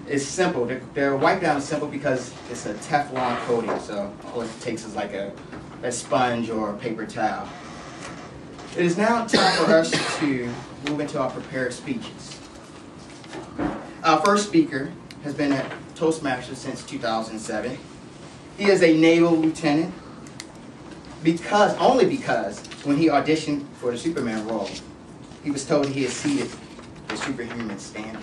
is simple. The wipe down is simple because it's a Teflon coating, so all it takes is like a sponge or a paper towel. It is now time for us to move into our prepared speeches. Our first speaker has been a Toastmaster since 2007. He is a naval lieutenant only because when he auditioned for the Superman role, he was told he exceeded the superhuman standard.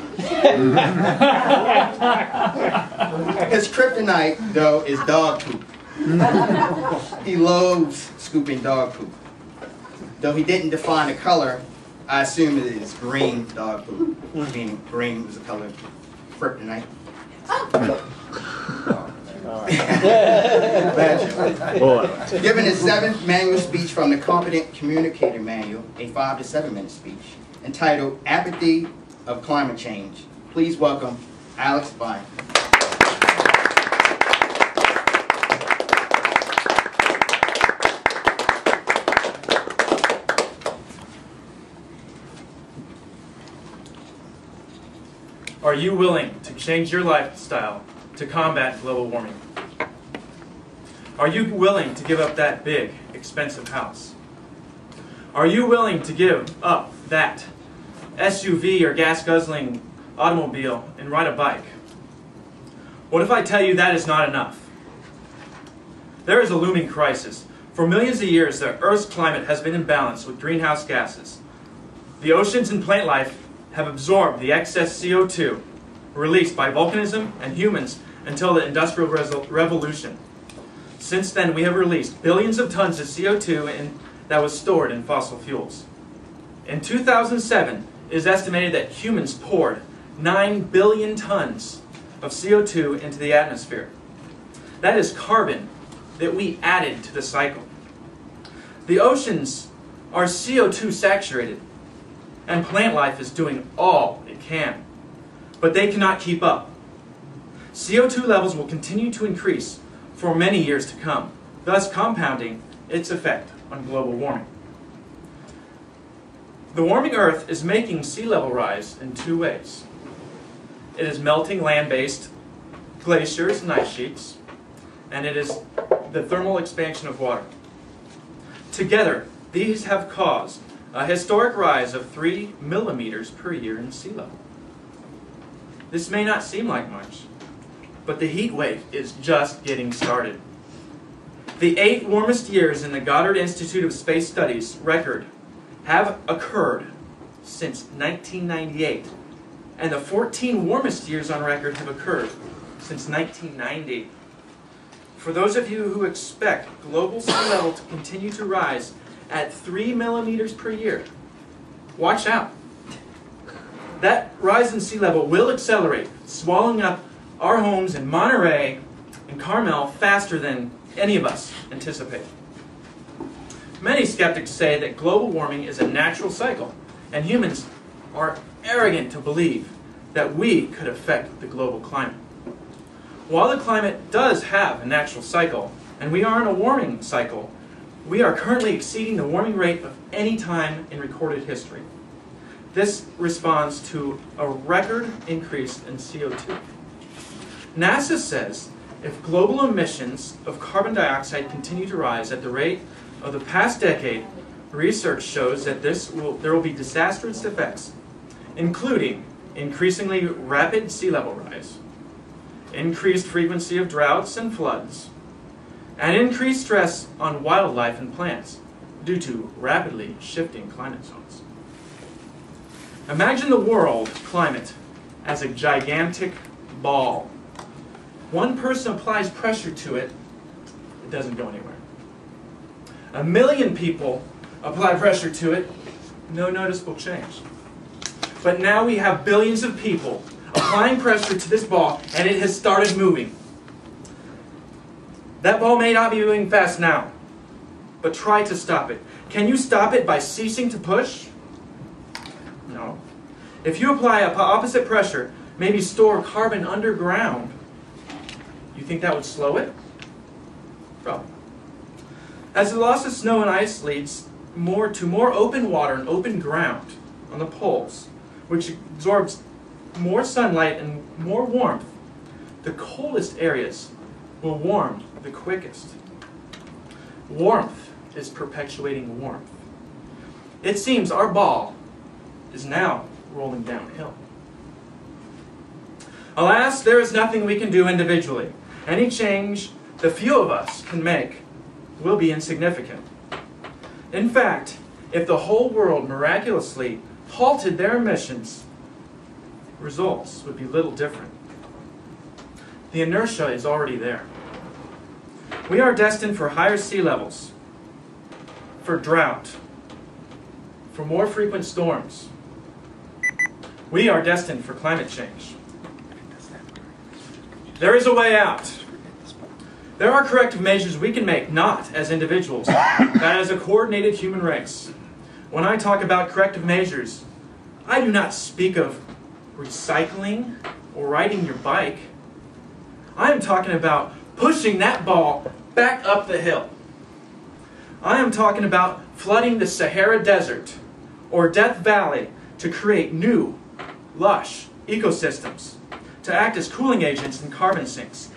His kryptonite, though, is dog poop. He loathes scooping dog poop. Though he didn't define the color, I assume it is green dog poop. Meaning green was the color of kryptonite. Given his 7th manual speech from the Competent Communicator Manual, a 5 to 7 minute speech, entitled Apathy of Climate Change, please welcome Alex Bein. Are you willing to change your lifestyle to combat global warming? Are you willing to give up that big, expensive house? Are you willing to give up that SUV or gas-guzzling automobile and ride a bike? What if I tell you that is not enough? There is a looming crisis. For millions of years, the Earth's climate has been in balance with greenhouse gases. The oceans and plant life have absorbed the excess CO2 released by volcanism and humans until the Industrial Revolution. Since then, we have released billions of tons of CO2 that was stored in fossil fuels. In 2007, it is estimated that humans poured 9 billion tons of CO2 into the atmosphere. That is carbon that we added to the cycle. The oceans are CO2 saturated, and plant life is doing all it can. But they cannot keep up. CO2 levels will continue to increase for many years to come, thus compounding its effect on global warming. The warming Earth is making sea level rise in 2 ways. It is melting land-based glaciers and ice sheets, and it is the thermal expansion of water. Together, these have caused a historic rise of 3 millimeters per year in sea level. This may not seem like much, but the heat wave is just getting started. The 8 warmest years in the Goddard Institute of Space Studies record have occurred since 1998, and the 14 warmest years on record have occurred since 1990. For those of you who expect global sea level to continue to rise at 3 millimeters per year, watch out. That rise in sea level will accelerate, swallowing up our homes in Monterey and Carmel faster than any of us anticipate. Many skeptics say that global warming is a natural cycle, and humans are arrogant to believe that we could affect the global climate. While the climate does have a natural cycle, and we are in a warming cycle, we are currently exceeding the warming rate of any time in recorded history. This responds to a record increase in CO2. NASA says if global emissions of carbon dioxide continue to rise at the rate of the past decade, research shows that there will be disastrous effects, including increasingly rapid sea level rise, increased frequency of droughts and floods, and increased stress on wildlife and plants due to rapidly shifting climate zones. Imagine the world climate as a gigantic ball. One person applies pressure to it, it doesn't go anywhere. 1 million people apply pressure to it, no noticeable change. But now we have billions of people applying pressure to this ball, and it has started moving. That ball may not be moving fast now, but try to stop it. Can you stop it by ceasing to push? No. If you apply opposite pressure, maybe store carbon underground, you think that would slow it? Probably. As the loss of snow and ice leads to more open water and open ground on the poles, which absorbs more sunlight and more warmth, the coldest areas will warm the quickest. Warmth is perpetuating warmth. It seems our ball is now rolling downhill. Alas, there is nothing we can do individually. Any change the few of us can make will be insignificant. In fact, if the whole world miraculously halted their emissions, results would be little different. The inertia is already there. We are destined for higher sea levels, for drought, for more frequent storms. We are destined for climate change. There is a way out. There are corrective measures we can make, not as individuals, but as a coordinated human race. When I talk about corrective measures, I do not speak of recycling or riding your bike. I am talking about pushing that ball back up the hill. I am talking about flooding the Sahara Desert or Death Valley to create new, lush ecosystems, to act as cooling agents and carbon sinks.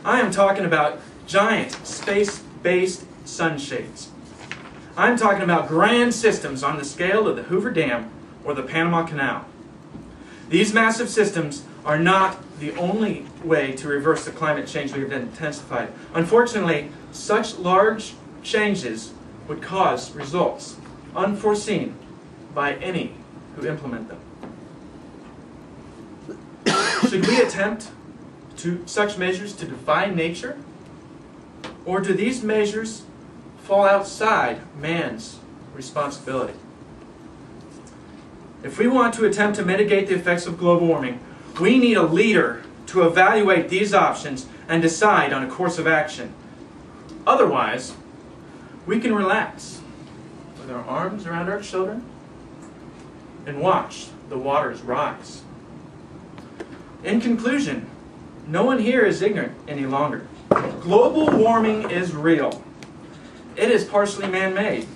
I am talking about giant space-based sunshades. I'm talking about grand systems on the scale of the Hoover Dam or the Panama Canal. These massive systems are not the only way to reverse the climate change we have intensified. Unfortunately, such large changes would cause results unforeseen by any who implement them. Should we attempt such measures to defy nature? Or do these measures fall outside man's responsibility? If we want to attempt to mitigate the effects of global warming, we need a leader to evaluate these options and decide on a course of action. Otherwise, we can relax with our arms around our children and watch the waters rise. In conclusion, no one here is ignorant any longer. Global warming is real. It is partially man-made.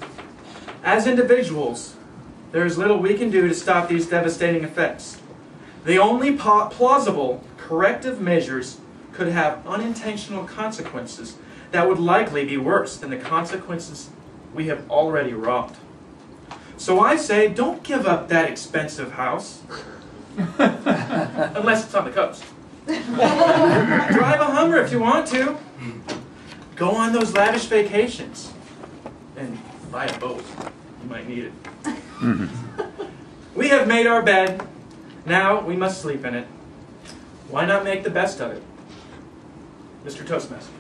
As individuals, there is little we can do to stop these devastating effects. The only plausible corrective measures could have unintentional consequences that would likely be worse than the consequences we have already wrought. So I say, don't give up that expensive house. Unless it's on the coast. Drive a Hummer if you want to. Go on those lavish vacations. And buy a boat. You might need it. We have made our bed. Now we must sleep in it. Why not make the best of it? Mr. Toastmaster.